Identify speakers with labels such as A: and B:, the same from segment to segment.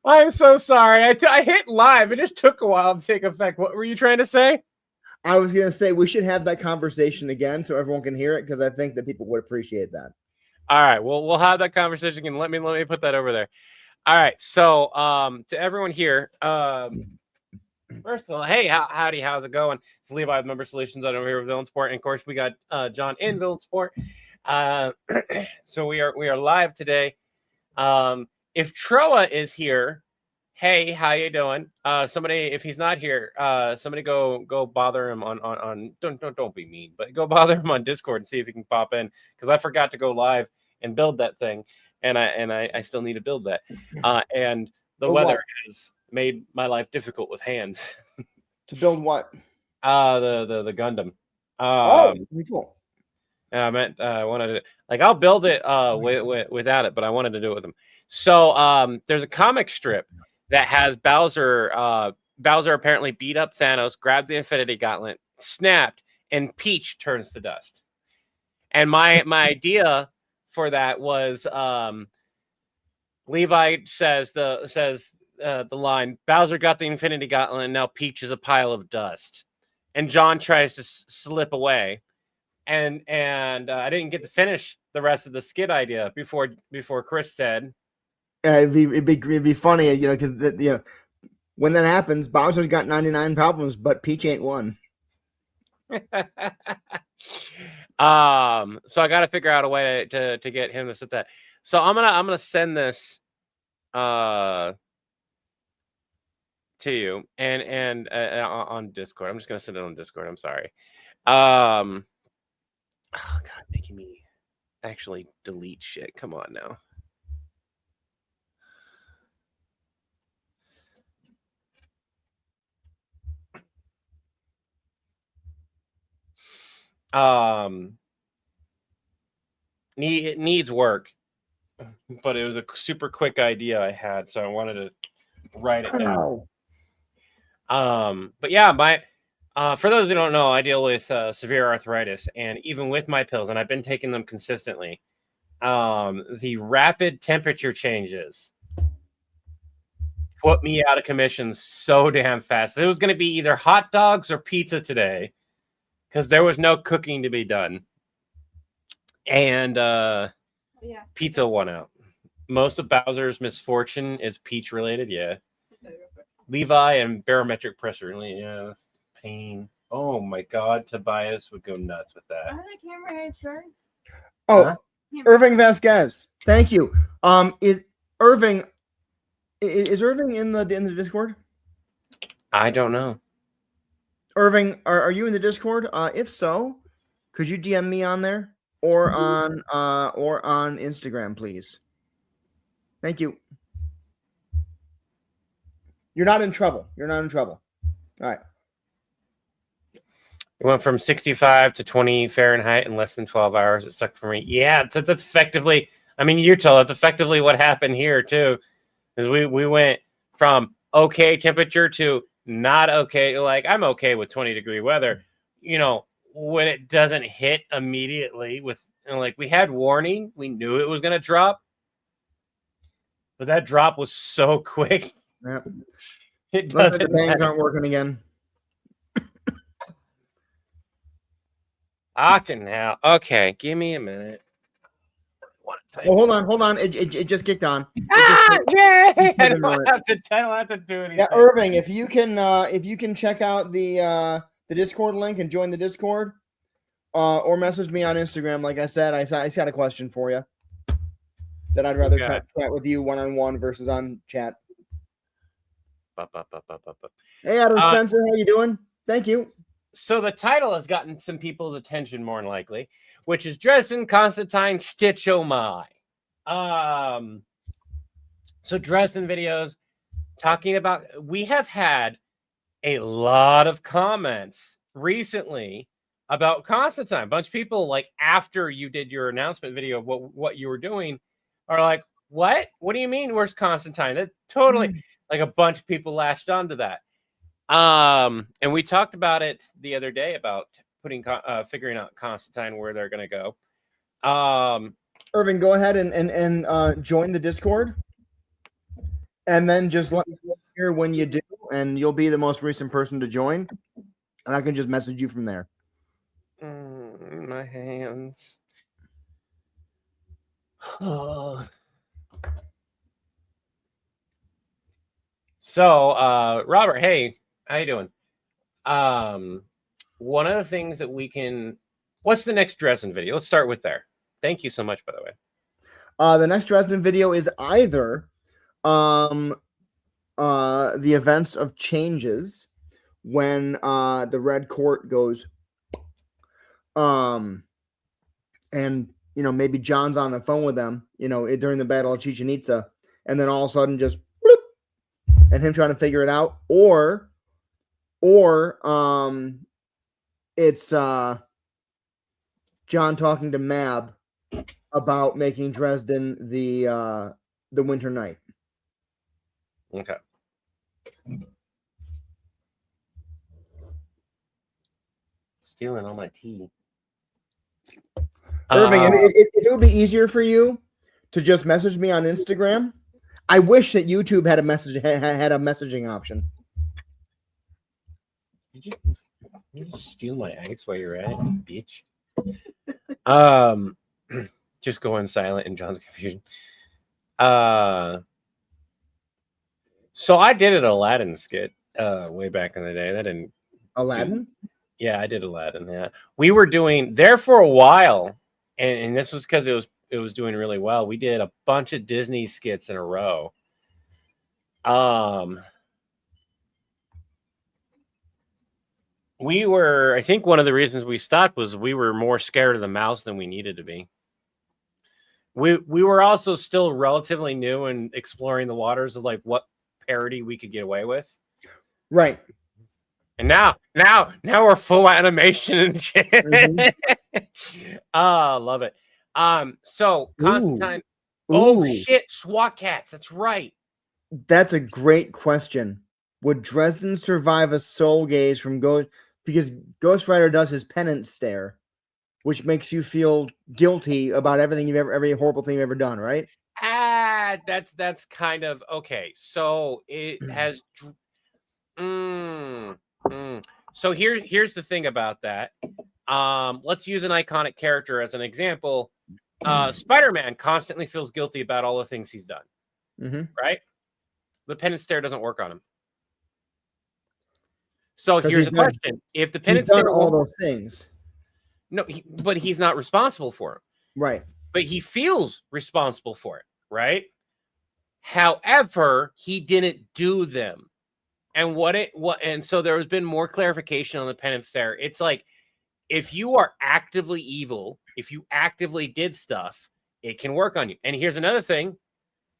A: I'm so sorry. I hit live. It just took a while to take effect. What were you trying to say?
B: I was going to say we should have that conversation again so everyone can hear it because I think that people would appreciate that.
A: All right. Well, we'll have that conversation again. Let me put that over there. All right. So, to everyone here, first of all, hey, howdy, how's it going? It's Levi with Member Solutions over here with Villain Sport, and of course we got John in Villain Sport. So we are live today. If Troa is here, hey, how you doing? Somebody, if he's not here, somebody go bother him on don't be mean, but go bother him on Discord and see if he can pop in, because I forgot to go live and build that thing, and I still need to build that. And the weather has made my life difficult with hands.
B: To build what?
A: The Gundam.
B: Cool.
A: I meant I wanted to, I'll build it without it, but I wanted to do it with them. So there's a comic strip that has Bowser. Bowser apparently beat up Thanos, grabbed the Infinity Gauntlet, snapped, and Peach turns to dust. And my idea for that was Levi says the line, Bowser got the Infinity Gauntlet and now Peach is a pile of dust. And John tries to slip away. And I didn't get to finish the rest of the skit idea before Chris said,
B: it'd be funny, because when that happens, Bowser's got 99 problems, but Peach ain't one.
A: So I got to figure out a way to get him to set that. So I'm gonna send this to you and on Discord. I'm just gonna send it on Discord. I'm sorry. Oh God, making me actually delete shit. Come on now. It needs work, but it was a super quick idea I had, so I wanted to write it down. But yeah, for those who don't know, I deal with severe arthritis, and even with my pills, and I've been taking them consistently, the rapid temperature changes put me out of commission so damn fast. It was going to be either hot dogs or pizza today, because there was no cooking to be done. And pizza won out. Most of Bowser's misfortune is Peach related, yeah. Levi and barometric pressure, yeah. Pain. Oh my God, Tobias would go nuts with that.
B: Oh, huh? Irving Vasquez, thank you. Is Irving in the Discord?
A: I don't know.
B: Irving, are you in the Discord? If so, could you DM me on there or on Instagram, please? Thank you. You're not in trouble. All right.
A: It went from 65 to 20 Fahrenheit in less than 12 hours. It sucked for me. Yeah, that's effectively, I mean, you're told that's effectively what happened here, too. Is we went from okay temperature to not okay. Like, I'm okay with 20-degree weather. When it doesn't hit immediately with, we had warning. We knew it was going to drop. But that drop was so quick.
B: Yeah. It doesn't the bangs aren't working again.
A: I can now. Okay, give me a minute.
B: Hold on. It just kicked on.
A: Yay! I don't have to do anything.
B: Yeah, Irving, if you can check out the Discord link and join the Discord, or message me on Instagram. Like I said, I got a question for you that I'd rather chat with you one-on-one versus on chat. Hey, Adam Spencer, how you doing? Thank you.
A: So the title has gotten some people's attention more than likely, which is Dresden, Constantine, Stitch Oh My. So Dresden videos talking about, we have had a lot of comments recently about Constantine. A bunch of people, after you did your announcement video of what you were doing, are like, what? What do you mean? Where's Constantine? That totally, a bunch of people latched onto that. And we talked about it the other day about figuring out Constantine, where they're going to go.
B: Irving, go ahead and join the Discord. And then just let me know here when you do, and you'll be the most recent person to join, and I can just message you from there.
A: My hands. So, Robert, hey, how you doing? One of the things that we can, what's the next Dresden video? Let's start with there. Thank you so much, by the way.
B: The next Dresden video is either the events of changes when the Red Court goes and maybe John's on the phone with them, during the Battle of Chichen Itza, and then all of a sudden just bloop, and him trying to figure it out, or it's John talking to Mab about making Dresden the Winter Night.
A: Okay. Stealing all my tea.
B: Irving, if it would be easier for you to just message me on Instagram, I wish that YouTube had a messaging option.
A: Did you just steal my eggs while you're at it, bitch? Just going silent in John's confusion. So I did an Aladdin skit way back in the day. That didn't
B: Aladdin?
A: Yeah, I did Aladdin. Yeah, we were doing there for a while, and this was because it was doing really well. We did a bunch of Disney skits in a row. I think one of the reasons we stopped was we were more scared of the mouse than we needed to be. We were also still relatively new and exploring the waters of like what parody we could get away with.
B: Right.
A: And now we're full animation and shit. Mm-hmm. Love it. So Constantine.
B: Ooh.
A: Oh shit, SWAT cats. That's right.
B: That's a great question. Would Dresden survive a soul gaze from Ghost? Because Ghost Rider does his penance stare, which makes you feel guilty about every horrible thing you've ever done, right?
A: That's kind of okay. So it has. So here's the thing about that. Let's use an iconic character as an example. Spider-Man constantly feels guilty about all the things he's done.
B: Mm-hmm.
A: Right? The penance stare doesn't work on him. So here's the question: if the penance stare
B: all those things,
A: no, but he's not responsible for them,
B: right?
A: But he feels responsible for it, right? However, he didn't do them. And so there has been more clarification on the penance stare. It's like if you are actively evil, if you actively did stuff, it can work on you. And here's another thing: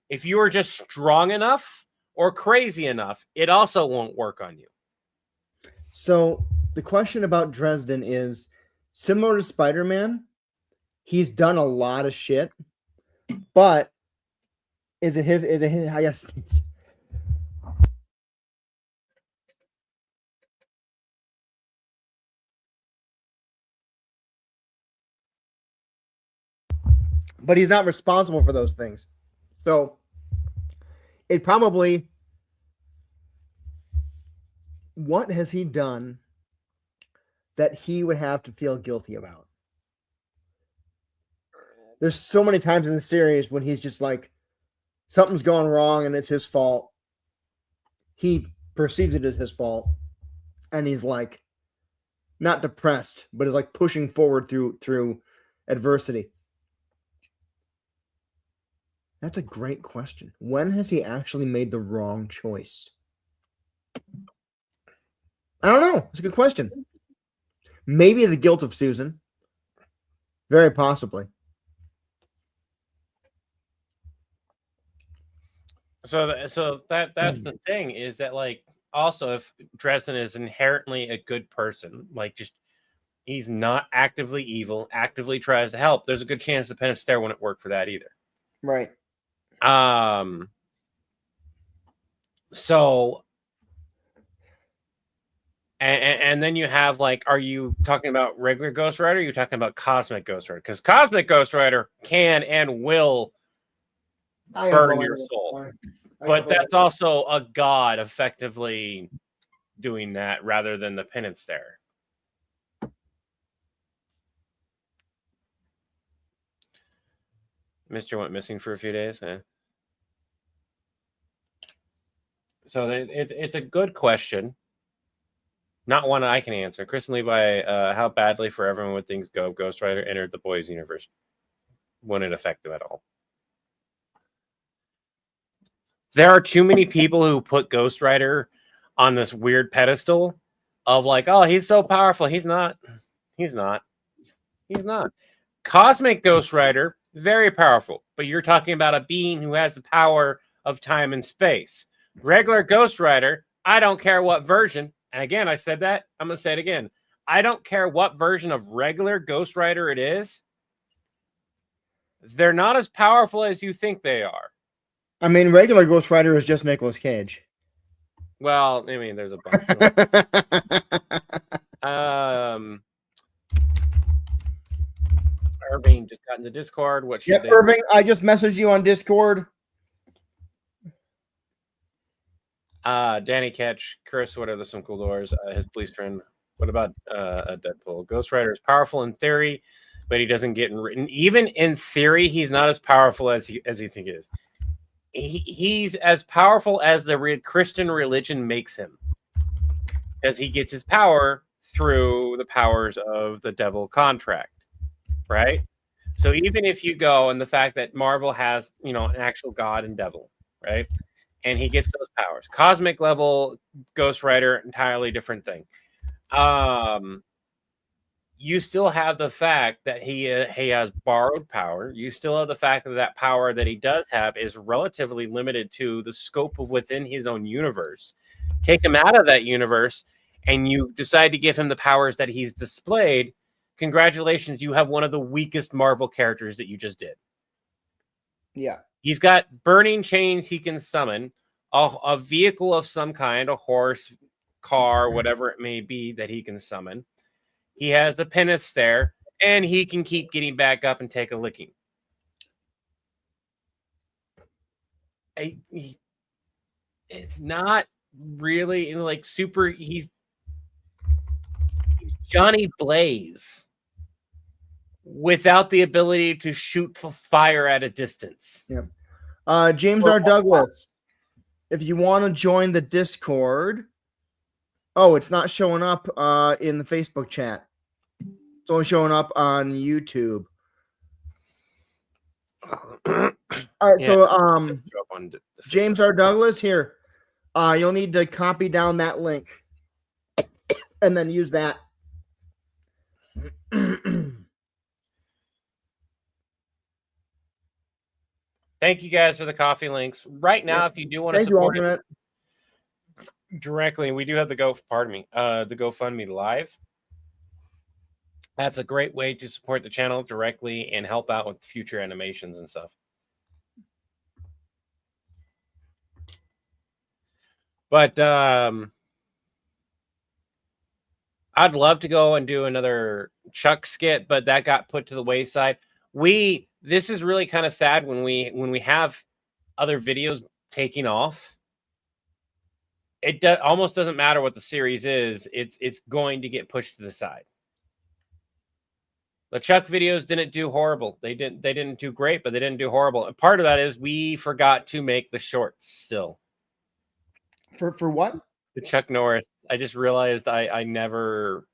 A: if you are just strong enough or crazy enough, it also won't work on you.
B: So the question about Dresden is similar to Spider-Man. He's done a lot of shit, but is it his? I guess. But he's not responsible for those things. So it probably, what has he done that he would have to feel guilty about? There's so many times in the series when he's just like, something's gone wrong and it's his fault. He perceives it as his fault. And he's like, not depressed, but is like pushing forward through adversity. That's a great question. When has he actually made the wrong choice? I don't know. It's a good question. Maybe the guilt of Susan. Very possibly.
A: So that's the thing is that like also if Dresden is inherently a good person, like just he's not actively evil, actively tries to help, there's a good chance the penance stare wouldn't work for that either.
B: Right.
A: So and then you have like, are you talking about regular Ghost Rider? Or are you talking about Cosmic Ghost Rider? Because Cosmic Ghost Rider can and will burn your soul. But that's also a god effectively doing that rather than the penance there. Mr. went missing for a few days. So it's a good question. Not one I can answer. Chris and Levi, how badly for everyone would things go if Ghost Rider entered the boys' universe? Wouldn't affect them at all. There are too many people who put Ghost Rider on this weird pedestal of like, oh, he's so powerful. He's not. He's not. He's not. Cosmic Ghost Rider, very powerful. But you're talking about a being who has the power of time and space. Regular Ghost Rider, I don't care what version. And again, I said that. I'm going to say it again. I don't care what version of regular Ghost Rider it is. They're not as powerful as you think they are.
B: I mean, regular Ghost Rider is just Nicolas Cage.
A: Well, I mean, there's a bunch. Irving just got in the Discord. What should they
B: Irving, I just messaged you on Discord.
A: Danny Ketch, Chris, what are some cool doors? His police friend. What about a Deadpool? Ghost Rider is powerful in theory, but he doesn't get written. Even in theory, he's not as powerful as he think he is. He's as powerful as the Christian religion makes him, as he gets his power through the powers of the devil contract, right? So even if you go and the fact that Marvel has, an actual god and devil, right? And he gets those powers. Cosmic level Ghost Rider, entirely different thing. You still have the fact that he has borrowed power. You still have the fact that power that he does have is relatively limited to the scope of within his own universe. Take him out of that universe, and you decide to give him the powers that he's displayed. Congratulations, you have one of the weakest Marvel characters that you just did.
B: Yeah.
A: He's got burning chains he can summon, a vehicle of some kind, a horse, car, whatever it may be that he can summon. He has the penance there, and he can keep getting back up and take a licking. It's not really like super. He's Johnny Blaze without the ability to shoot fire at a distance.
B: Yeah. James R. Douglas, if you want to join the Discord, it's not showing up in the Facebook chat. It's only showing up on YouTube. All right, so James R. Douglas, here, you'll need to copy down that link and then use that.
A: Thank you guys for the coffee links. Right now, if you do want to support it directly, we do have the GoFundMe live. That's a great way to support the channel directly and help out with future animations and stuff. But I'd love to go and do another Chuck skit, but that got put to the wayside. This is really kind of sad when we have other videos taking off. It almost doesn't matter what the series is. It's going to get pushed to the side. The Chuck videos didn't do horrible. They didn't do great, but they didn't do horrible. And part of that is we forgot to make the shorts still.
B: For what?
A: The Chuck Norris. I just realized I never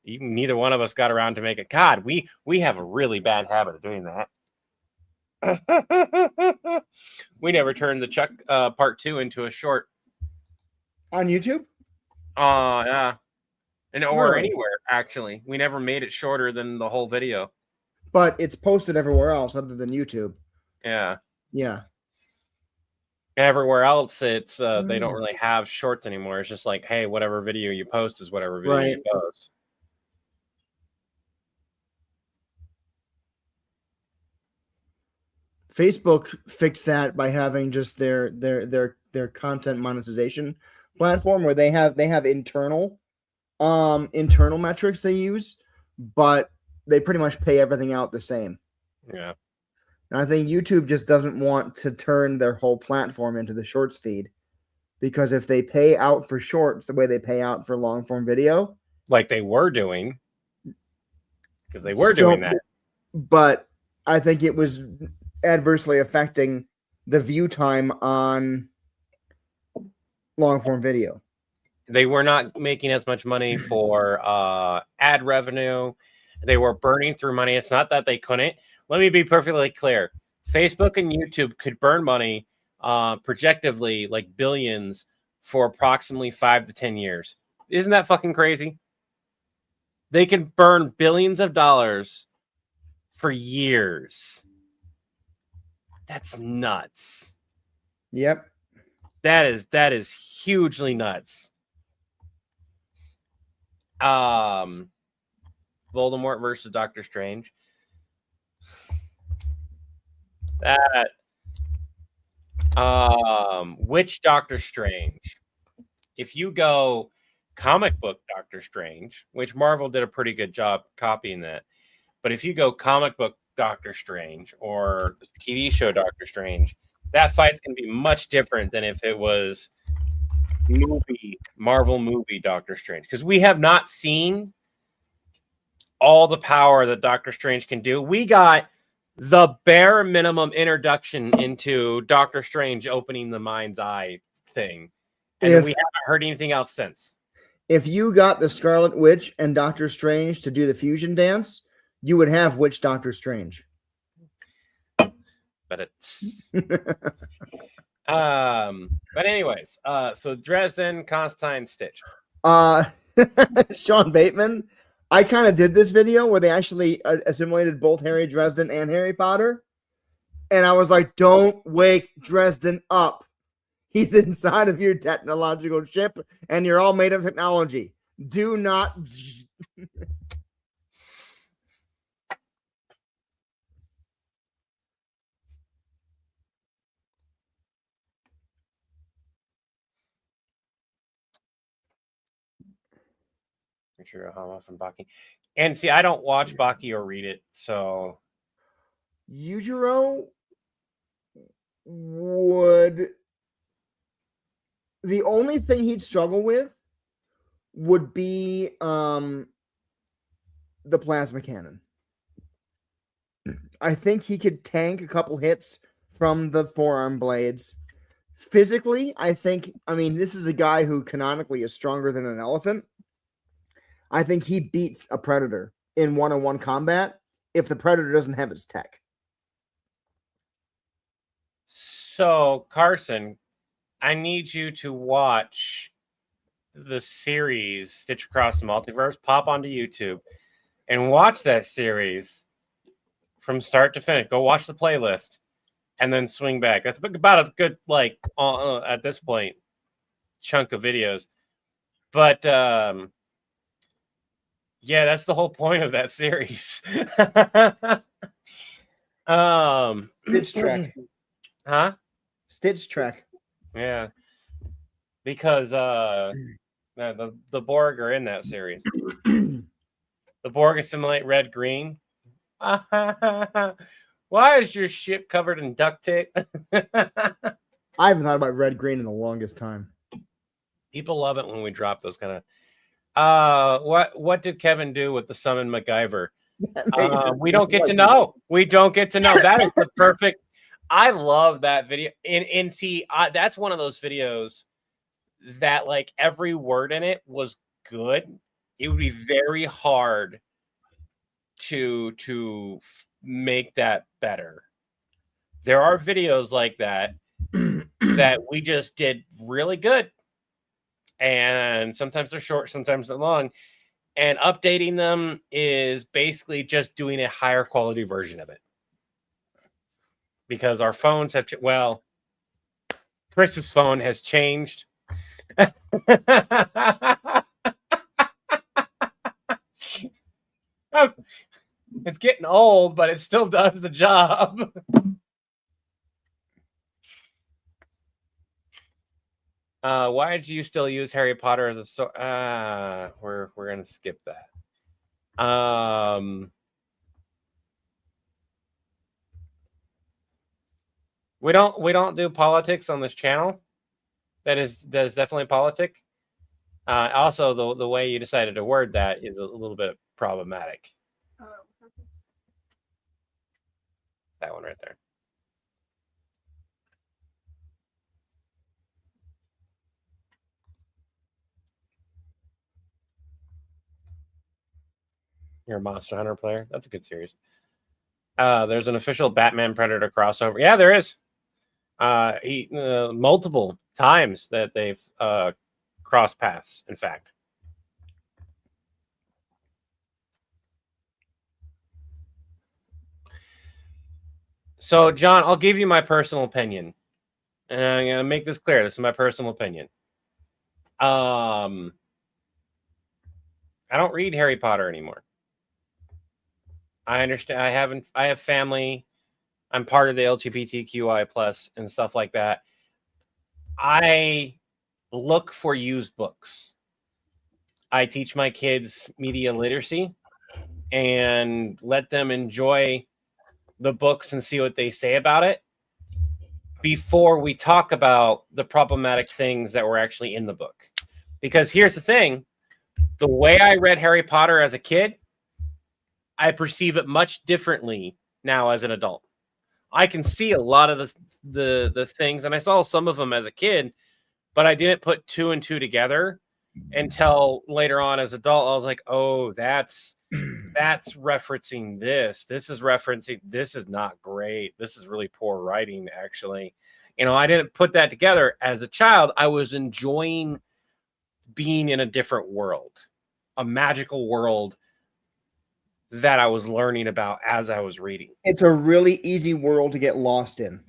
A: neither one of us got around to make it. God, we have a really bad habit of doing that. We never turned the Chuck part 2 into a short.
B: On YouTube?
A: Yeah. Or anywhere, actually. We never made it shorter than the whole video.
B: But it's posted everywhere else other than YouTube.
A: Yeah.
B: Yeah.
A: Everywhere else, it's they don't really have shorts anymore. It's just like, hey, whatever video you post is whatever video you post.
B: Facebook fixed that by having just their content monetization platform where they have internal metrics they use, but they pretty much pay everything out the same.
A: Yeah.
B: And I think YouTube just doesn't want to turn their whole platform into the shorts feed. Because if they pay out for shorts the way they pay out for long form video,
A: like they were doing, because they were doing that.
B: But I think it was adversely affecting the view time on long form video.
A: They were not making as much money for ad revenue. They were burning through money. It's not that they couldn't. Let me be perfectly clear. Facebook and YouTube could burn money projectively like billions for approximately 5 to 10 years. Isn't that fucking crazy? They can burn billions of dollars for years. That's nuts.
B: Yep.
A: That is hugely nuts. Voldemort versus Doctor Strange. That which Doctor Strange? If you go comic book Doctor Strange, which Marvel did a pretty good job copying that, but if you go comic book Doctor Strange or the TV show Doctor Strange, that fight's going to be much different than if it was Marvel movie Doctor Strange, because we have not seen all the power that Doctor Strange can do. We got the bare minimum introduction into Doctor Strange opening the mind's eye thing, and we haven't heard anything else since.
B: If you got the Scarlet Witch and Doctor Strange to do the fusion dance, you would have Witch Doctor Strange.
A: But it's but anyways, so Dresden, Constantine, Stitch.
B: Sean Bateman, I kind of did this video where they actually assimilated both Harry Dresden and Harry Potter, and I was like, don't wake Dresden up. He's inside of your technological ship, and you're all made of technology. Do not.
A: Make sure how often Baki. And see, I don't watch Baki or read it, so
B: Yujiro would. The only thing he'd struggle with would be the plasma cannon. I think he could tank a couple hits from the forearm blades. Physically, this is a guy who canonically is stronger than an elephant. I think he beats a predator in one-on-one combat if the predator doesn't have its tech.
A: So, Carson, I need you to watch the series Stitch Across the Multiverse. Pop onto YouTube and watch that series from start to finish. Go watch the playlist and then swing back. That's about a good, at this point, chunk of videos. But, yeah, that's the whole point of that series.
B: Stitch Trek.
A: Huh?
B: Stitch Trek.
A: Yeah. Because the Borg are in that series. The Borg assimilate red green. Why is your ship covered in duct tape?
B: I haven't thought about red green in the longest time.
A: People love it when we drop those kind of. What did Kevin do with the summon MacGyver? We don't get to know. We don't get to know. That is the perfect. I love that video. And see, that's one of those videos that like every word in it was good. It would be very hard to make that better. There are videos like that that we just did really good. And sometimes they're short, sometimes they're long. And updating them is basically just doing a higher quality version of it. Because our phones have, Chris's phone has changed. It's getting old, but it still does the job. Why did you still use Harry Potter as a sword? We're gonna skip that. We don't do politics on this channel. That is definitely politic. Also, the way you decided to word that is a little bit problematic. That one right there. You're a Monster Hunter player. That's a good series. There's an official Batman Predator crossover. Yeah, there is. Multiple times that they've crossed paths, in fact. So, John, I'll give you my personal opinion. And I'm going to make this clear. This is my personal opinion. I don't read Harry Potter anymore. I understand. I have family. I'm part of the LGBTQI plus and stuff like that. I look for used books. I teach my kids media literacy and let them enjoy the books and see what they say about it before we talk about the problematic things that were actually in the book. Because here's the thing, the way I read Harry Potter as a kid, I perceive it much differently now as an adult. I can see a lot of the things, and I saw some of them as a kid, but I didn't put two and two together until later on as an adult. I was like, oh, that's referencing this. This is referencing, this is not great. This is really poor writing, actually. I didn't put that together. As a child, I was enjoying being in a different world, a magical world that I was learning about as I was reading.
B: It's a really easy world to get lost in.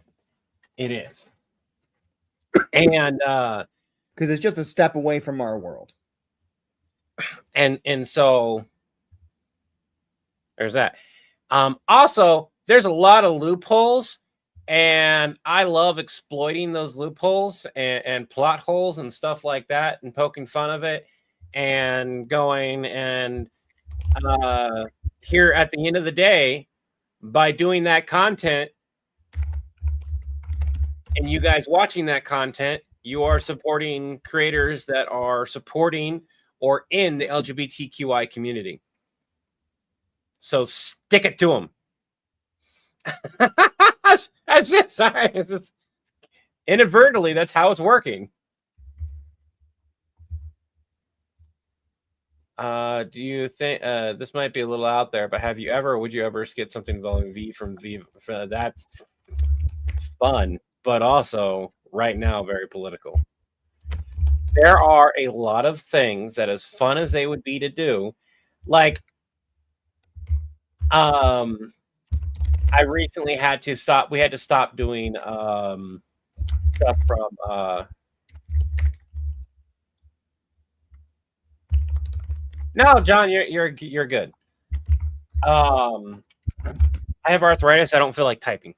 A: It is. And
B: because it's just a step away from our world.
A: And so there's that. Also, there's a lot of loopholes, and I love exploiting those loopholes and plot holes and stuff like that, and poking fun of it, and going and here at the end of the day, by doing that content and you guys watching that content, you are supporting creators that are supporting or in the LGBTQI community. So stick it to them. That's it. Sorry. It's just inadvertently, that's how it's working. Do you think this might be a little out there, but would you ever skit something involving V from V? That's fun, but also right now very political. There are a lot of things that, as fun as they would be to do, like I recently had to stop. We had to stop doing stuff from No, John, you're good. I have arthritis. I don't feel like typing.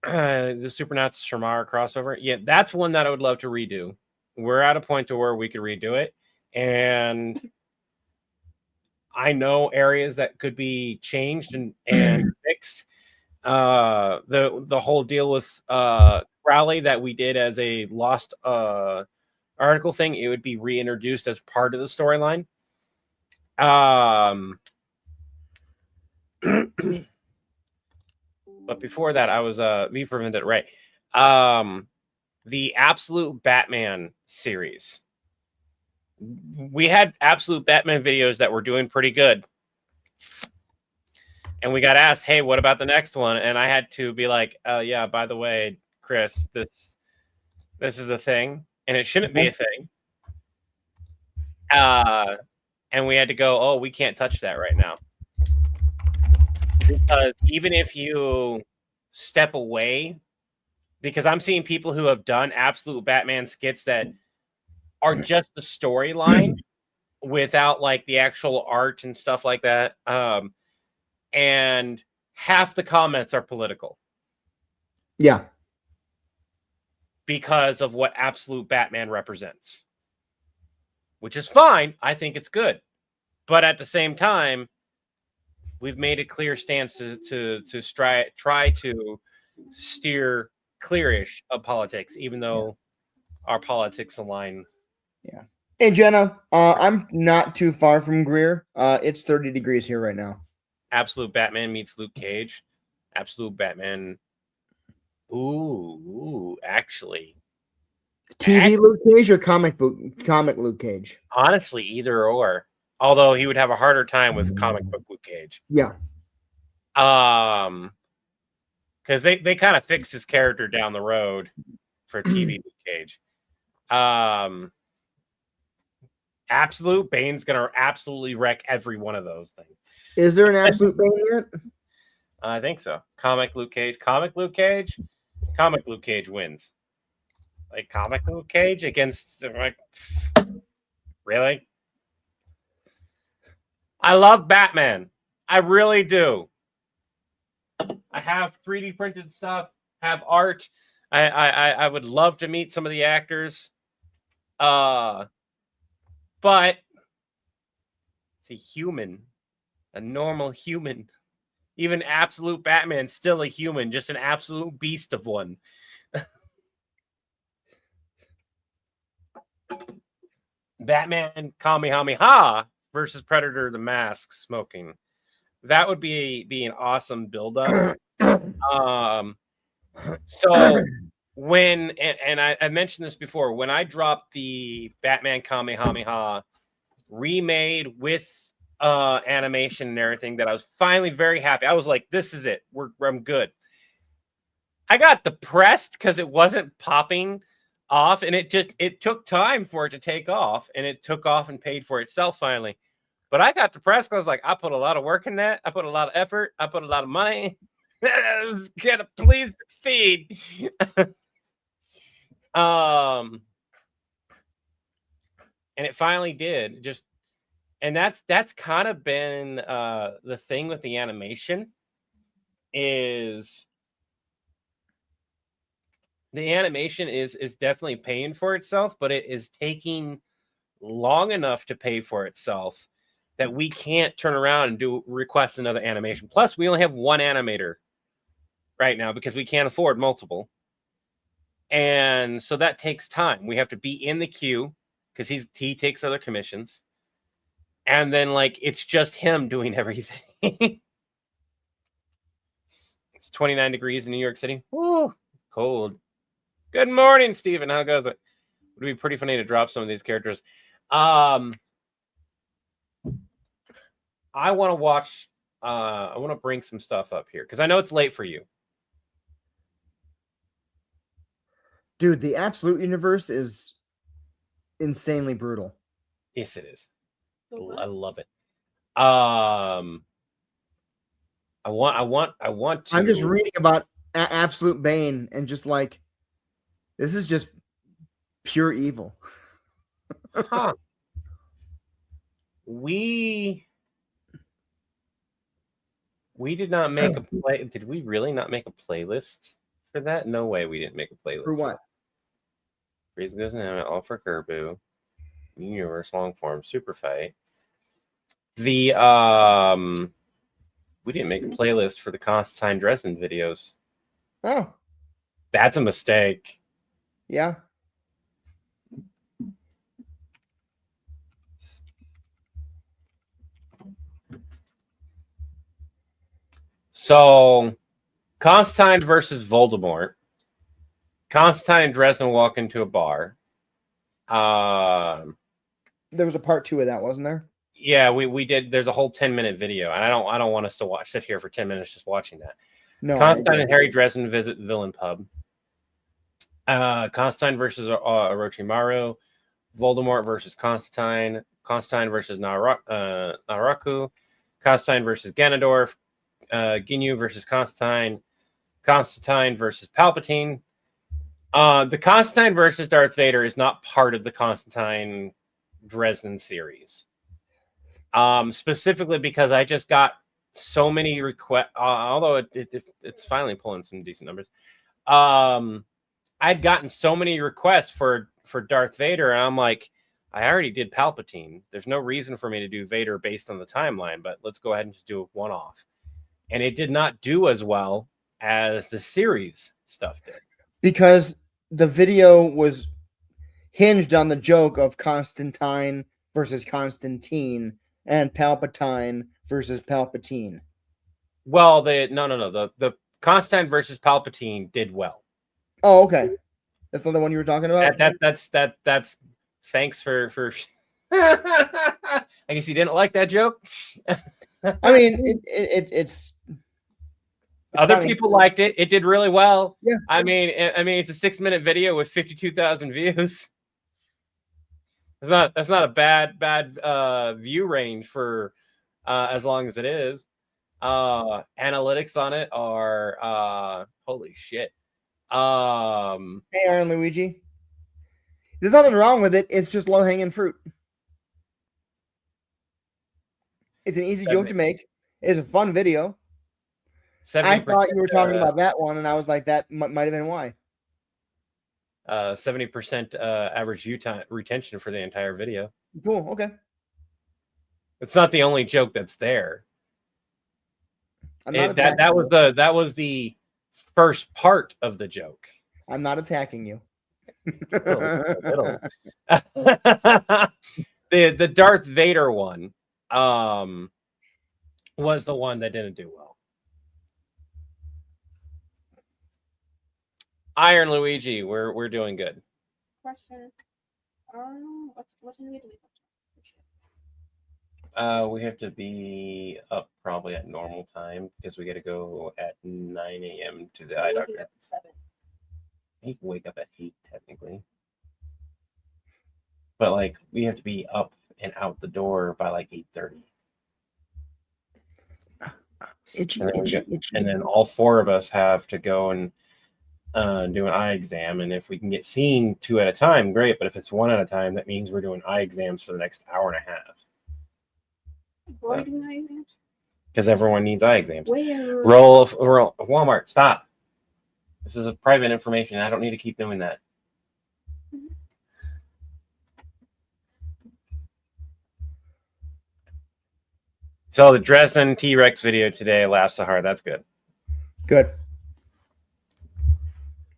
A: The Supernatural Shamar crossover. Yeah, that's one that I would love to redo. We're at a point to where we could redo it, and I know areas that could be changed and fixed. The whole deal with Crowley that we did as a lost article thing, it would be reintroduced as part of the storyline. But before that, I was V for Vendetta, right? The Absolute Batman series. We had Absolute Batman videos that were doing pretty good. And we got asked, hey, what about the next one? And I had to be like, yeah, by the way, Chris, this is a thing, and it shouldn't be a thing. And we had to go, oh, we can't touch that right now. Because even if you step away, because I'm seeing people who have done Absolute Batman skits that are just the storyline without like the actual art and stuff like that. And half the comments are political.
B: Yeah.
A: Because of what Absolute Batman represents. Which is fine. I think it's good. But at the same time, we've made a clear stance to try to steer clearish of politics, even though our politics align.
B: Yeah. Hey Jenna, I'm not too far from Greer. It's 30 degrees here right now.
A: Absolute Batman meets Luke Cage. Absolute Batman. Ooh, actually.
B: TV Luke Cage or comic Luke Cage?
A: Honestly, either or. Although he would have a harder time with comic book Luke Cage.
B: Yeah.
A: Because they kind of fixed his character down the road for TV Luke Cage. Absolute Bane's gonna absolutely wreck every one of those things.
B: Is there an Absolute Bane yet?
A: I think so. Comic Luke Cage wins. Like comic Luke Cage against like really? I love Batman. I really do. I have 3D printed stuff, have art. I would love to meet some of the actors. But it's a human, a normal human. Even absolute Batman's still a human, just an absolute beast of one. Batman Kamehameha versus Predator the Mask smoking. That would be an awesome build-up. So when and I mentioned this before, when I dropped the Batman Kamehameha remade with animation and everything, that I was finally very happy. I was like, this is it. I'm good. I got depressed because it wasn't popping off, and it took time for it to take off, and it took off and paid for itself finally. But I got depressed because I was like, I put a lot of work in that. I put a lot of effort. I put a lot of money. I was gonna please succeed. And it finally did. And that's kind of been the thing with the animation is the animation is definitely paying for itself, but it is taking long enough to pay for itself that we can't turn around and request another animation. Plus, we only have one animator right now because we can't afford multiple. And so that takes time. We have to be in the queue because he takes other commissions. And then like it's just him doing everything. It's 29 degrees in New York City. Woo, cold. Good morning, Steven. How goes it? Would be pretty funny to drop some of these characters. I want to watch. I want to bring some stuff up here because I know it's late for you.
B: Dude, the Absolute Universe is insanely brutal.
A: Yes, it is. I love it. I want to.
B: I'm just reading about Absolute Bane and just like, this is just pure evil.
A: Huh. We did not make a play. Did we really not make a playlist for that? No way we didn't make a playlist.
B: For what?
A: Reason doesn't have it. All for Kerbu. Universe long form super fight. The we didn't make a playlist for the Constantine Dresden videos.
B: Oh.
A: That's a mistake.
B: Yeah.
A: So, Constantine versus Voldemort. Constantine and Dresden walk into a bar.
B: There was a part 2 of that, wasn't there?
A: Yeah, we did. There's a whole 10-minute video, and I don't want us to sit here for 10 minutes just watching that. No. Constantine and Harry Dresden visit the villain pub. Constantine versus Orochimaru. Voldemort versus Constantine. Constantine versus Naraku. Constantine versus Ganondorf. Ginyu versus Constantine. Constantine versus Palpatine. The Constantine versus Darth Vader is not part of the Constantine Dresden series. Specifically because I just got so many requests, although it's finally pulling some decent numbers. I'd gotten so many requests for Darth Vader, and I'm like, I already did Palpatine. There's no reason for me to do Vader based on the timeline, but let's go ahead and just do a one-off. And it did not do as well as the series stuff did.
B: Because the video was hinged on the joke of Constantine versus Constantine and Palpatine versus Palpatine.
A: Well, the Constantine versus Palpatine did well.
B: Oh, okay. That's not the one you were talking about?
A: That's thanks for I guess you didn't like that joke.
B: I mean, it's
A: other
B: funny.
A: people liked it. It did really well.
B: Yeah.
A: I mean, it's a 6-minute video with 52,000 views. That's not a bad view range for as long as it is. Analytics on it are holy shit.
B: Hey, Iron Luigi. There's nothing wrong with it. It's just low hanging fruit. It's an easy joke to make. It's a fun video. I thought you were talking about that one, and I was like, that might have been why.
A: 70% average view time retention for the entire video.
B: Cool. Okay.
A: It's not the only joke that's there. That was the first part of the joke.
B: I'm not attacking you.
A: The Darth Vader one was the one that didn't do well. Iron Luigi, we're doing good.
C: Question. What do we do?
A: We have to be up probably at normal time because we got to go at 9 a.m. to the eye doctor.
C: Up at 7.
A: He can wake up at 8 technically, but like we have to be up and out the door by like 8:30.
B: Itchy.
A: And then all 4 of us have to go and do an eye exam, and if we can get seen 2 at a time, great. But if it's 1 at a time, that means we're doing eye exams for the next hour and a half.
C: Why do eye exams?
A: Because everyone needs eye exams.
C: Where?
A: Roll Walmart. Stop. This is private information. I don't need to keep doing that. So the Dresden T-Rex video today laughs so hard. That's good.
B: Good.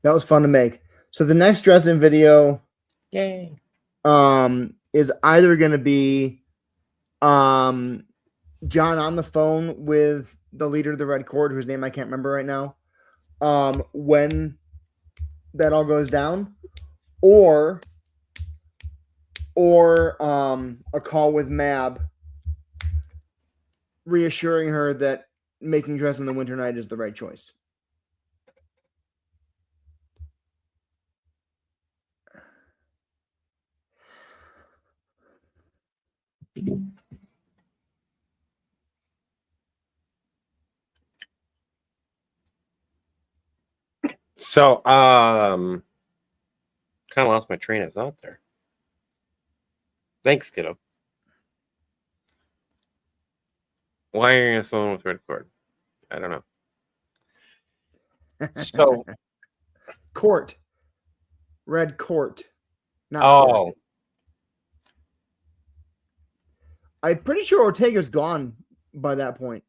B: That was fun to make. So the next Dresden video,
A: yay,
B: is either going to be John on the phone with the leader of the Red Court, whose name I can't remember right now, when that all goes down, or a call with Mab, reassuring her that making Dresden the Winter Night is the right choice.
A: So, kind of lost my train of thought there. Thanks, kiddo. Why are you on the phone with Red Court? I don't know. So,
B: Court. Red Court.
A: Not Court.
B: I'm pretty sure Ortega's gone by that point.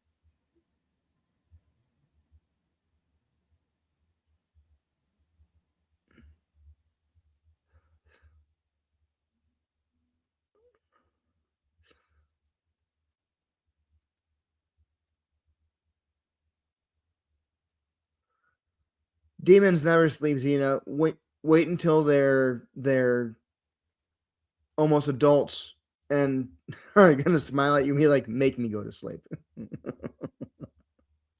B: Demons never sleep, Xena. Wait until they're almost adults and are gonna smile at you and be like, make me go to sleep.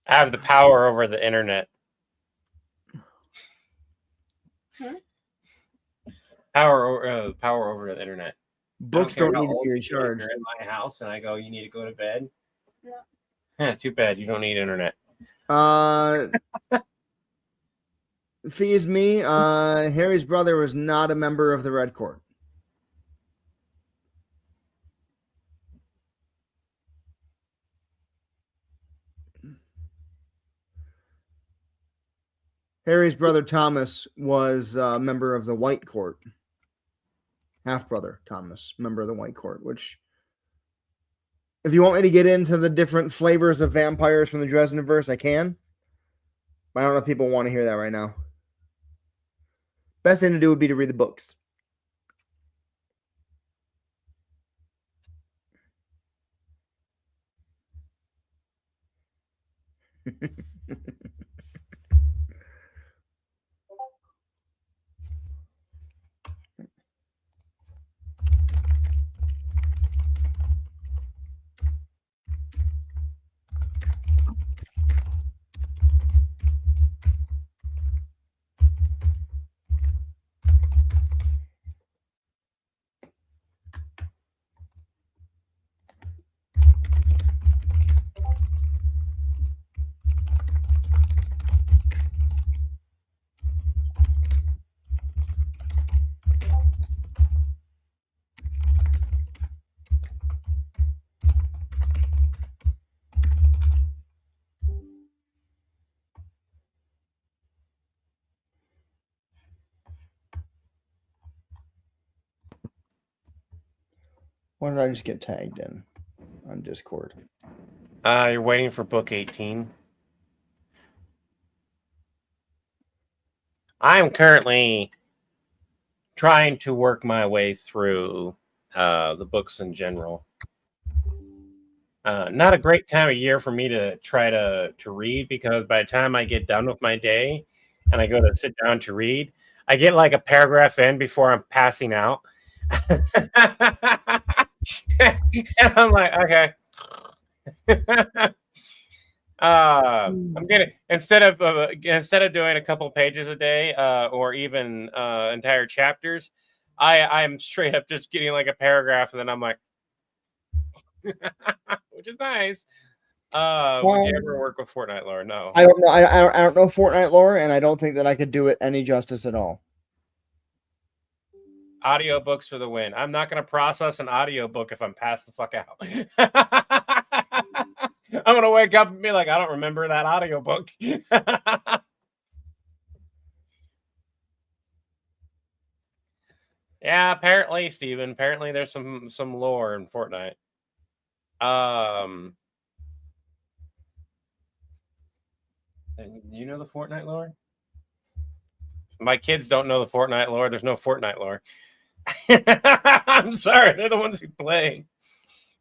A: I have the power over the internet.
C: Huh?
A: Power over the internet.
B: Books don't need to be recharged.
A: You're in my house and I go, you need to go to bed.
C: Yeah.
A: Too bad you don't need internet.
B: Fees me. Harry's brother was not a member of the Red Court. Harry's brother Thomas was a member of the White Court. half brother Thomas, member of the White Court. Which, if you want me to get into the different flavors of vampires from the Dresden verse, I can. But I don't know if people want to hear that right now. Best thing to do would be to read the books. Why did I just get tagged in on Discord?
A: You're waiting for book 18. I am currently trying to work my way through the books in general. Not a great time of year for me to try to read, because by the time I get done with my day and I go to sit down to read, I get like a paragraph in before I'm passing out. And I'm like, okay. I'm getting instead of doing a couple pages a day or even entire chapters, I'm straight up just getting like a paragraph, and then I'm like, which is nice. Would you ever work with Fortnite lore? No,
B: I don't know. I don't know Fortnite lore, and I don't think that I could do it any justice at all.
A: Audiobooks for the win. I'm not going to process an audiobook if I'm passed the fuck out. I'm going to wake up and be like, I don't remember that audiobook. Yeah, apparently, Steven. Apparently there's some lore in Fortnite. You know the Fortnite lore? My kids don't know the Fortnite lore. There's no Fortnite lore. I'm sorry, they're the ones who play.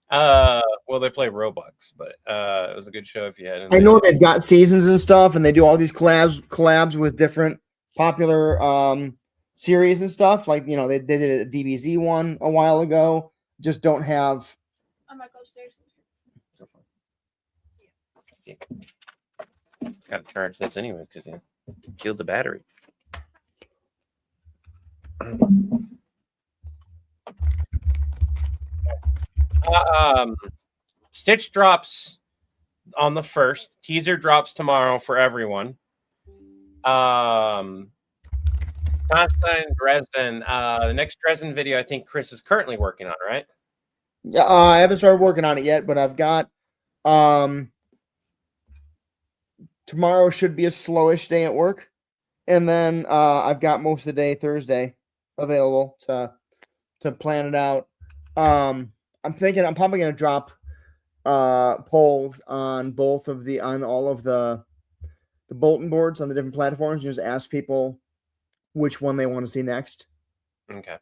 A: Well, they play Roblox, but it was a good show if you had.
B: I know they've got seasons and stuff, and they do all these collabs with different popular series and stuff. Like, you know, they did a DBZ one a while ago. Just don't have.
C: I might go upstairs.
A: Got to charge this anyway because you killed the battery. Stitch drops on the 1st. Teaser drops tomorrow for everyone. Constantine, Dresden. The next Dresden video, I think Chris is currently working on, right?
B: Yeah, I haven't started working on it yet, but I've got. Tomorrow should be a slowish day at work, and then I've got most of the day Thursday available to plan it out. I'm thinking I'm probably going to drop polls on all of the bulletin boards on the different platforms. And just ask people which one they want to see next.
A: Okay.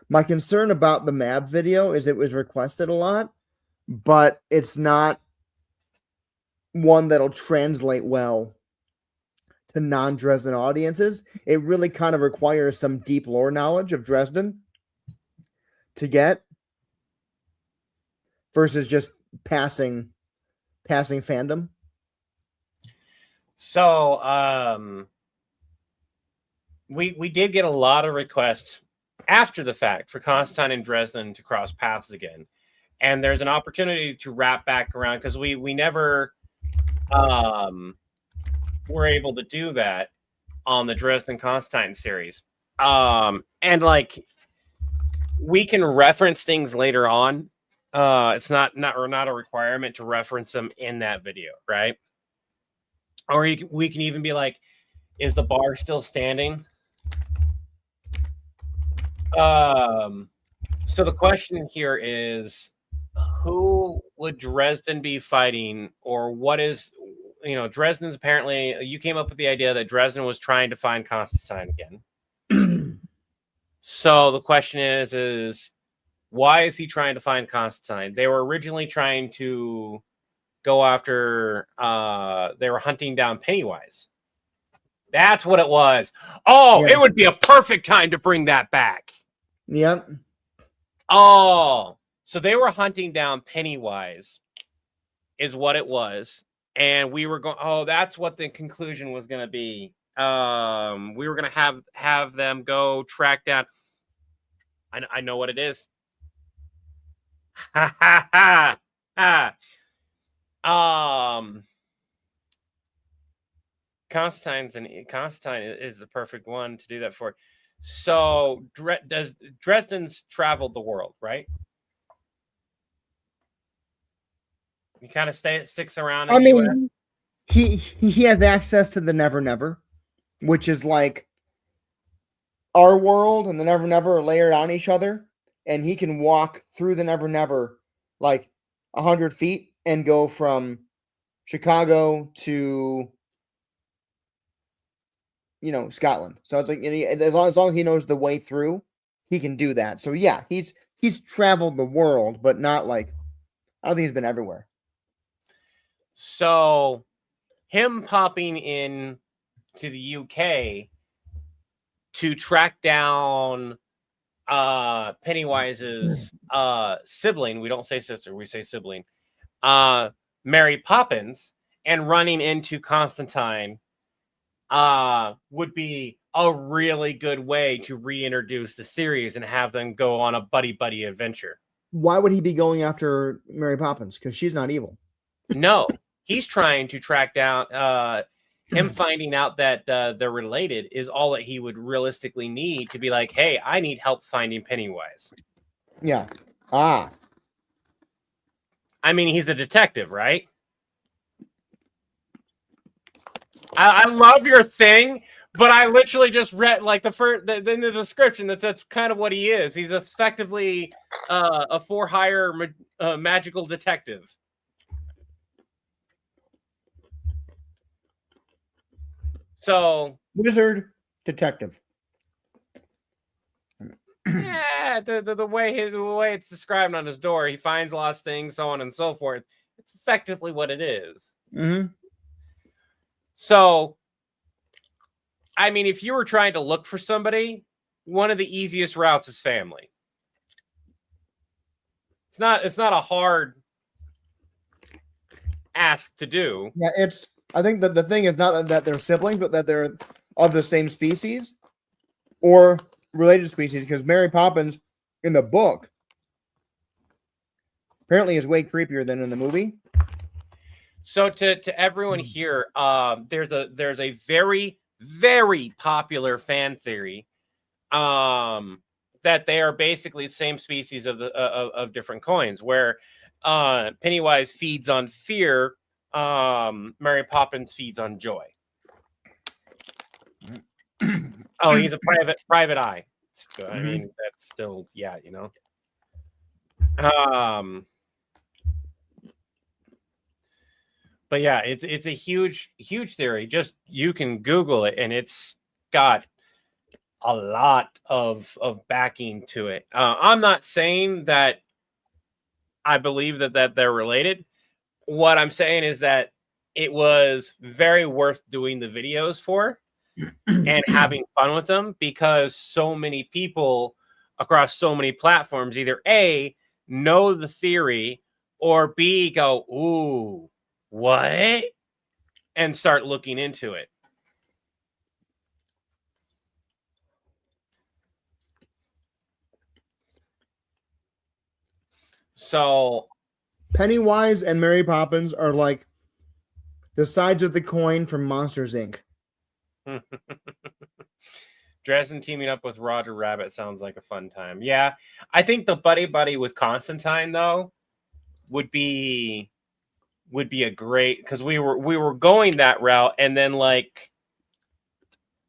B: My concern about the map video is it was requested a lot, but it's not one that'll translate well to non-Dresden audiences. It really kind of requires some deep lore knowledge of Dresden to get, versus just passing fandom.
A: So we did get a lot of requests after the fact for Constantine and Dresden to cross paths again, and there's an opportunity to wrap back around because we never were able to do that on the Dresden Constantine series. And like we can reference things later on. It's not a requirement to reference them in that video, right? Or we can even be like, is the bar still standing? So the question here is, who would Dresden be fighting, or what is, Dresden's apparently, you came up with the idea that Dresden was trying to find Constantine again. So the question is why is he trying to find Constantine? They were originally trying to go after, they were hunting down Pennywise. That's what it was. Oh,
B: Yeah.
A: it would be a perfect time to bring that back.
B: Yep.
A: Oh, so they were hunting down Pennywise, is what it was, and we were going. Oh, that's what the conclusion was going to be. We were going to have them go track down. I know what it is. Ha ha ha ha. Constantine is the perfect one to do that for. So Dresden's traveled the world, right? He kind of sticks around in the US.
B: He has access to the Never Never, which is like our world and the Never Never are layered on each other, and he can walk through the Never Never like 100 feet and go from Chicago to Scotland. So it's like as long as he knows the way through, he can do that. So yeah, he's traveled the world, but not like, I don't think he's been everywhere.
A: So him popping in to the UK to track down Pennywise's sibling, we don't say sister, we say sibling, Mary Poppins, and running into Constantine would be a really good way to reintroduce the series and have them go on a buddy adventure.
B: Why would he be going after Mary Poppins? Because she's not evil.
A: No, he's trying to track down him. Finding out that they're related is all that he would realistically need to be like, hey, I need help finding Pennywise.
B: Yeah.
A: I mean, he's a detective, right? I love your thing, but I literally just read like in the description that's kind of what he is. He's effectively a for-hire magical detective. So
B: wizard detective.
A: Yeah, the way it's described on his door, he finds lost things, so on and so forth. It's effectively what it is.
B: Mm-hmm.
A: So, I mean, if you were trying to look for somebody, one of the easiest routes is family. It's not a hard ask to do.
B: Yeah, I think that the thing is not that they're siblings, but that they're of the same species or related species. Because Mary Poppins in the book apparently is way creepier than in the movie.
A: So to everyone here, there's a very, very popular fan theory that they are basically the same species of different coins, where Pennywise feeds on fear, Mary Poppins feeds on joy. Oh, he's a private eye. So, I mean, that's still, yeah, you know. But yeah, it's a huge theory. Just you can Google it, and it's got a lot of backing to it. I'm not saying that I believe that they're related. What I'm saying is that it was very worth doing the videos for and having fun with them, because so many people across so many platforms either A, know the theory, or B, go, ooh, what? And start looking into it. So
B: Pennywise and Mary Poppins are like the sides of the coin from Monsters, Inc.
A: Dresden teaming up with Roger Rabbit sounds like a fun time. Yeah, I think the buddy with Constantine though would be a great, because we were going that route, and then like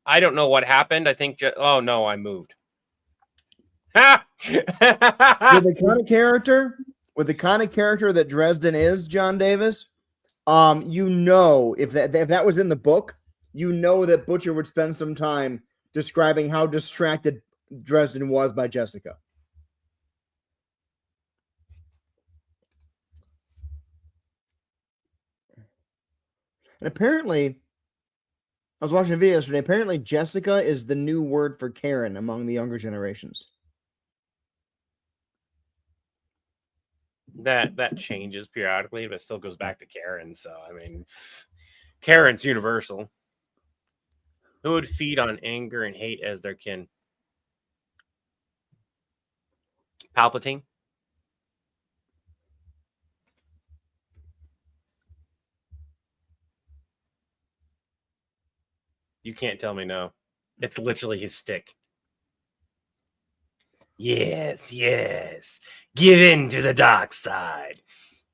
A: I don't know what happened. I think oh no, I moved.
B: with the kind of character that Dresden is, John Davis, you know, if that was in the book, you know that Butcher would spend some time describing how distracted Dresden was by Jessica. And apparently, I was watching a video yesterday. Apparently, Jessica is the new word for Karen among the younger generations.
A: That changes periodically, but it still goes back to Karen. So I mean, Karen's universal. Who would feed on anger and hate as their kin? Palpatine. You can't tell me no. It's literally his stick. Yes, yes. Give in to the dark side.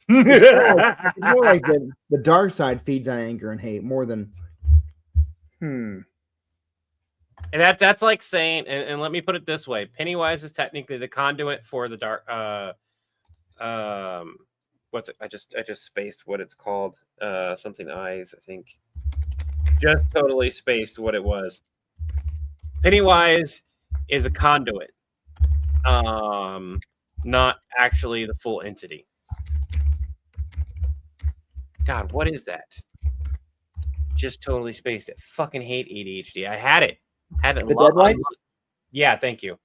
B: It's more like the dark side feeds on anger and hate more than.
A: And that's like saying, and let me put it this way: Pennywise is technically the conduit for the dark. What's it? I just spaced what it's called. Something eyes, I think. Just totally spaced what it was. Pennywise is a conduit, not actually the full entity. God, what is that? Just totally spaced it. Fucking hate ADHD. I had it. Had it.
B: The deadlights?
A: Yeah, thank you.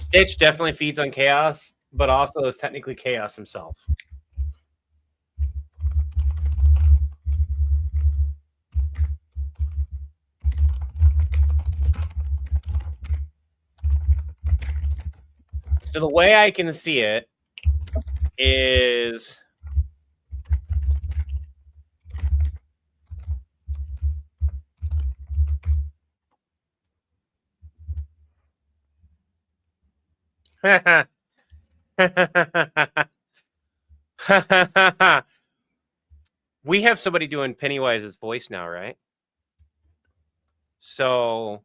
A: Stitch definitely feeds on chaos, but also is technically chaos himself. So the way I can see it is we have somebody doing Pennywise's voice now, right? So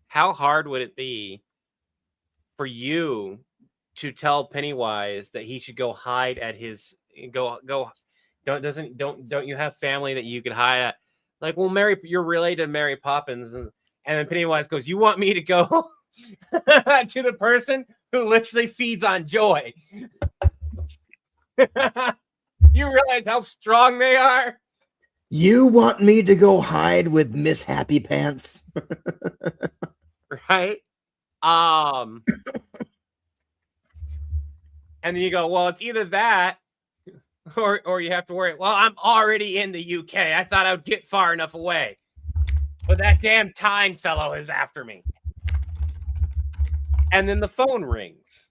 A: how hard would it be for you to tell Pennywise that he should go hide at his don't you have family that you could hide at? Like, well, you're related to Mary Poppins, and then Pennywise goes, "You want me to go to the person who literally feeds on joy?" You realize how strong they are?
B: You want me to go hide with Miss Happy Pants?
A: Right? And then you go, well, it's either that or you have to worry, well, I'm already in the UK. I thought I would get far enough away. But that damn Tyne fellow is after me. And then the phone rings.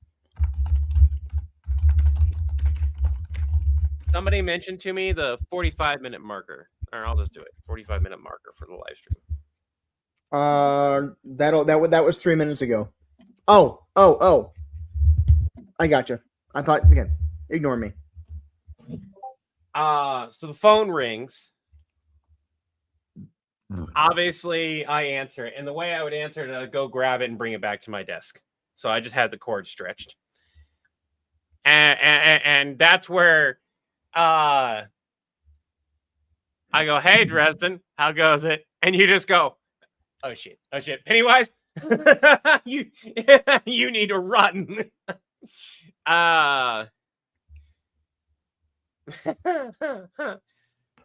A: Somebody mentioned to me the 45-minute marker. Or I'll just do it. 45-minute marker for the live stream.
B: That was 3 minutes ago. Oh. I gotcha. I thought, again, ignore me.
A: So the phone rings. Obviously, I answer it. And the way I would answer it, I'd go grab it and bring it back to my desk. So I just had the cord stretched. And that's where I go, hey, Dresden, how goes it? And you just go, oh, shit. Pennywise, you need to run.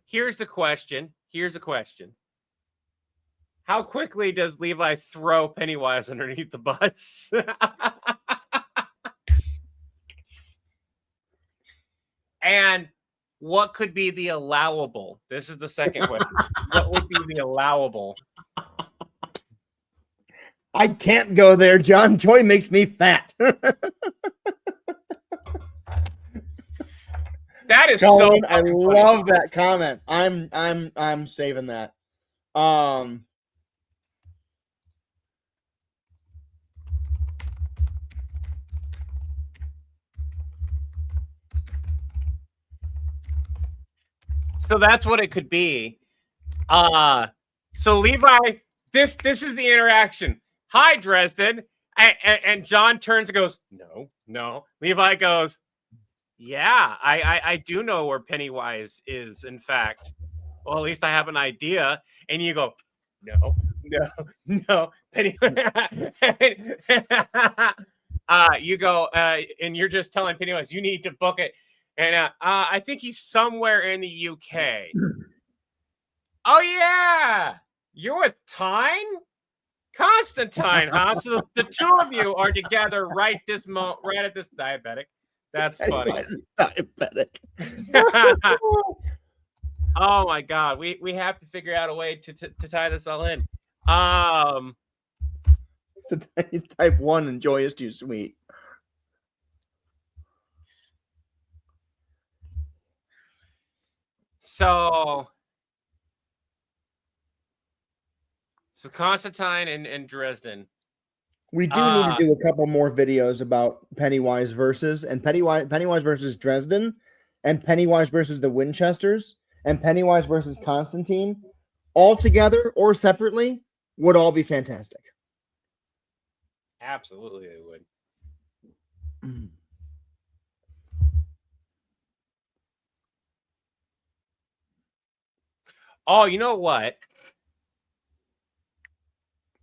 A: Here's the question. How quickly does Levi throw Pennywise underneath the bus? And what could be the allowable? This is the second question. What would be the allowable?
B: I can't go there, John. Joy makes me fat.
A: That is
B: Colin,
A: so
B: I
A: funny.
B: love that comment. I'm saving that.
A: So that's what it could be. So Levi this is the interaction. Hi, Dresden. And John turns and goes, no. Levi goes, yeah, I do know where Pennywise is, in fact. Well, at least I have an idea. And you go, no. Pennywise. You go, and you're just telling Pennywise, you need to book it. And I think he's somewhere in the UK. Oh, yeah. You're with Constantine, huh? So the two of you are together right at this diabetic. That's funny.
B: Diabetic.
A: Oh my god, we have to figure out a way to tie this all in.
B: So he's type 1 and joy is too sweet.
A: So Constantine and Dresden.
B: We do need to do a couple more videos about Pennywise versus Pennywise versus Dresden, and Pennywise versus the Winchesters, and Pennywise versus Constantine, all together or separately would all be fantastic.
A: Absolutely, they would. Oh, you know what?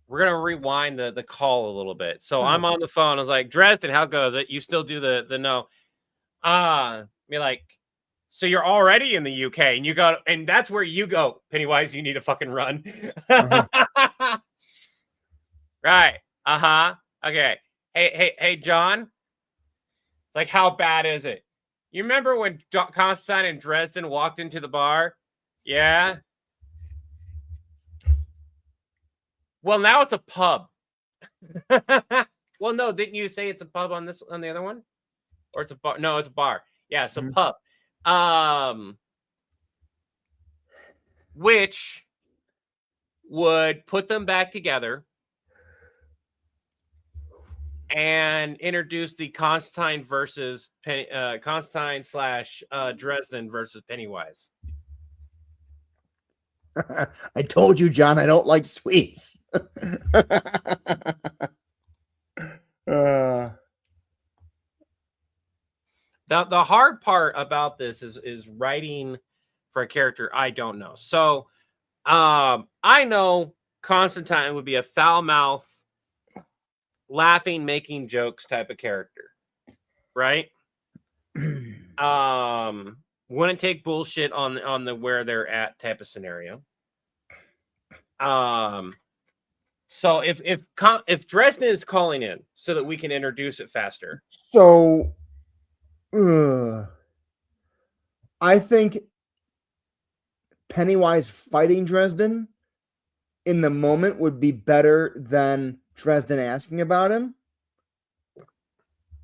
A: We're gonna rewind the call a little bit. So I'm on the phone. I was like, Dresden, how goes it? You still do the no? Be like, so you're already in the UK, and you go, and that's where you go, Pennywise. You need to fucking run. Right. Okay. Hey, John. Like, how bad is it? You remember when Constantine and Dresden walked into the bar? Yeah. Well, now it's a pub. Well, no, didn't you say it's a pub on the other one? Or it's a bar? No, it's a bar. Yeah, it's a pub. Which would put them back together and introduce the Constantine versus Constantine / Dresden versus Pennywise.
B: I told you, John, I don't like sweets.
A: The hard part about this is writing for a character I don't know. So I know Constantine would be a foul mouth, laughing, making jokes type of character, right? Wouldn't take bullshit on the where they're at type of scenario. So if Dresden is calling in so that we can introduce it faster.
B: So I think Pennywise fighting Dresden in the moment would be better than Dresden asking about him.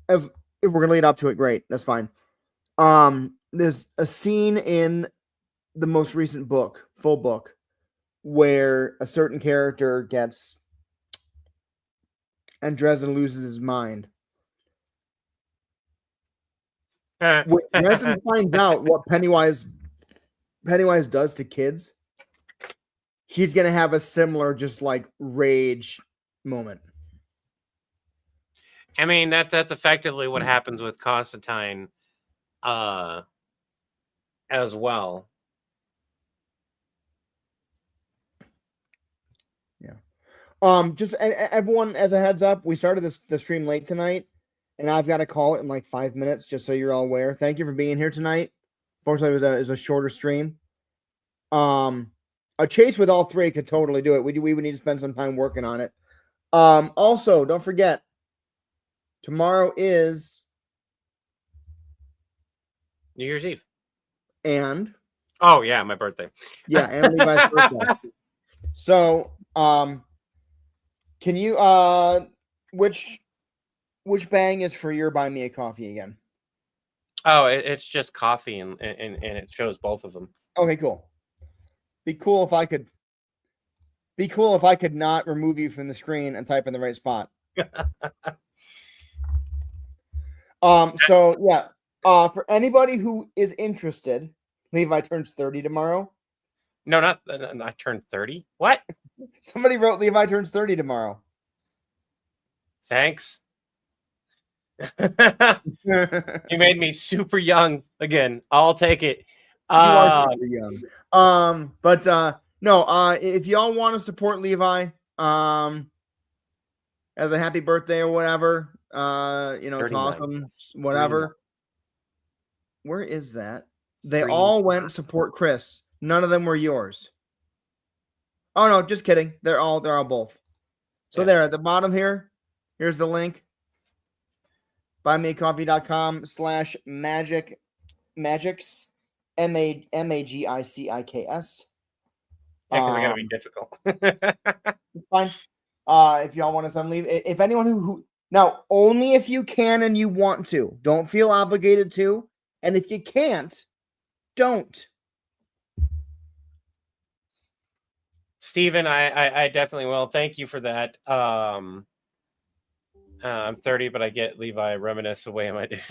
B: If we're gonna lead up to it, great, that's fine. There's a scene in the most recent book, full book, where a certain character gets and Dresden loses his mind. When Dresden finds out what Pennywise does to kids, he's gonna have a similar just like rage moment.
A: I mean, that's effectively what happens with Constantine as well.
B: Yeah. Just everyone, as a heads up, we started the stream late tonight, and I've got to call it in like 5 minutes, just so you're all aware. Thank you for being here tonight. Fortunately, it was a shorter stream. A chase with all three could totally do it. We would need to spend some time working on it. Also, don't forget, tomorrow is
A: New Year's Eve.
B: And
A: oh yeah, my birthday.
B: Yeah, and Levi's birthday. So, can you which bang is for your buy me a coffee again?
A: Oh, it's just coffee and it shows both of them.
B: Okay, cool. Be cool if I could not remove you from the screen and type in the right spot. So yeah. For anybody who is interested, Levi turns 30 tomorrow.
A: No, not I turned 30. What?
B: Somebody wrote Levi turns 30 tomorrow.
A: Thanks.
B: You
A: You made me super young again. I'll take it.
B: are super young. But no, if y'all want to support Levi, as a happy birthday or whatever, it's
A: 39.
B: awesome. Whatever. Where is that? They
A: Free.
B: all went to support Chris. None of them were yours. Oh no, just kidding. They're all both. So
A: Yeah.
B: there at the bottom here, here's the link. buymeacoffee.com/magics MAGICIKS.
A: Yeah, because I gotta be difficult.
B: It's fine. If y'all want to send leave, if anyone who now only if you can and you want to, don't feel obligated to, and if you can't, don't.
A: Steven, I definitely will. Thank you for that. I'm 30, but I get Levi reminisce the way am I doing.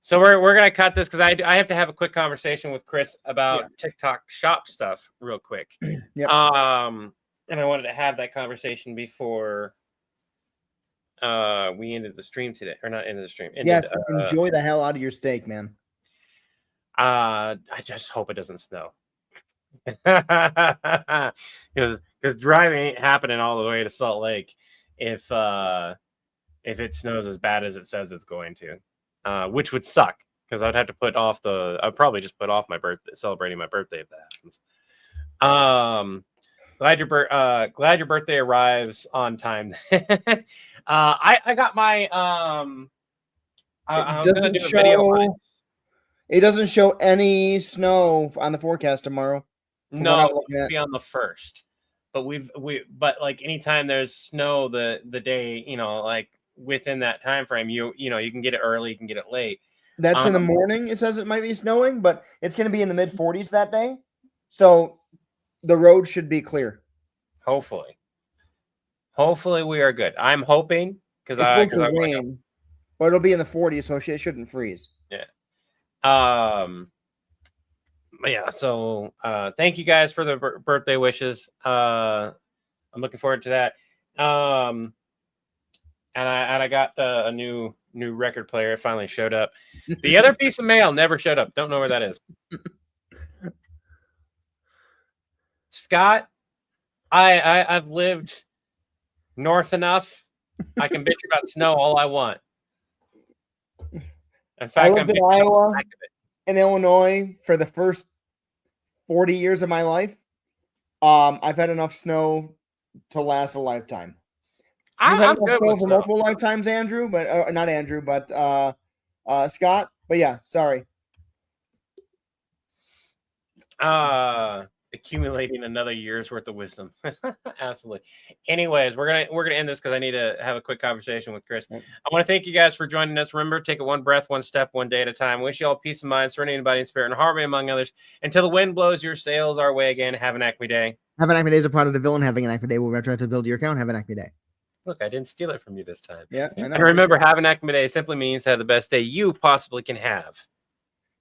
A: So we're gonna cut this because I have to have a quick conversation with Chris about TikTok shop stuff real quick.
B: Yep.
A: And I wanted to have that conversation before we ended the stream today, or not ended the stream. Ended,
B: enjoy the hell out of your steak, man.
A: I just hope it doesn't snow. Because driving ain't happening all the way to Salt Lake if it snows as bad as it says it's going to, which would suck because I'd probably just put off my birthday, celebrating my birthday if that happens. Glad your birthday arrives on time. I got my I'm gonna do a video.
B: It doesn't show any snow on the forecast tomorrow.
A: No, it's going to be on the 1st. But but like anytime there's snow the day, like within that time frame, you can get it early, you can get it late.
B: That's in the morning. It says it might be snowing, but it's going to be in the mid 40s that day. So the road should be clear.
A: Hopefully we are good. I'm hoping because
B: it's supposed to rain, but it'll be in the 40s, so it shouldn't freeze.
A: Yeah. Yeah, so thank you guys for the birthday wishes. I'm looking forward to that. And I got a new record player. It finally showed up. The other piece of mail never showed up. Don't know where that is. Scott, I've lived north enough. I can bitch about snow all I want. In fact,
B: I lived in Iowa and Illinois for the first 40 years of my life. I've had enough snow to last a lifetime. You've had enough snow for multiple lifetimes, Andrew, but not Andrew, but Scott. But yeah, sorry.
A: Accumulating another year's worth of wisdom. Absolutely. Anyways, we're gonna end this because I need to have a quick conversation with Chris. I want to thank you guys for joining us. Remember, take it one breath, one step, one day at a time. Wish you all peace of mind, serenity in body and spirit, and harmony among others. Until the wind blows your sails our way again. Have an Acme day.
B: Have an Acme day is a product of villain. Having an Acme day will retro to build your account. Have an Acme day.
A: Look, I didn't steal it from you this time.
B: Yeah, I know.
A: And remember, have an Acme day simply means to have the best day you possibly can have.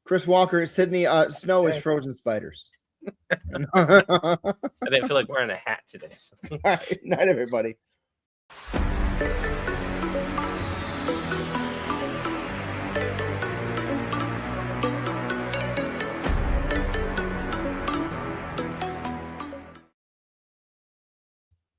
B: Chris Walker, Sydney, snow is frozen spiders.
A: I didn't feel like wearing a hat today. So.
B: All right, night, everybody.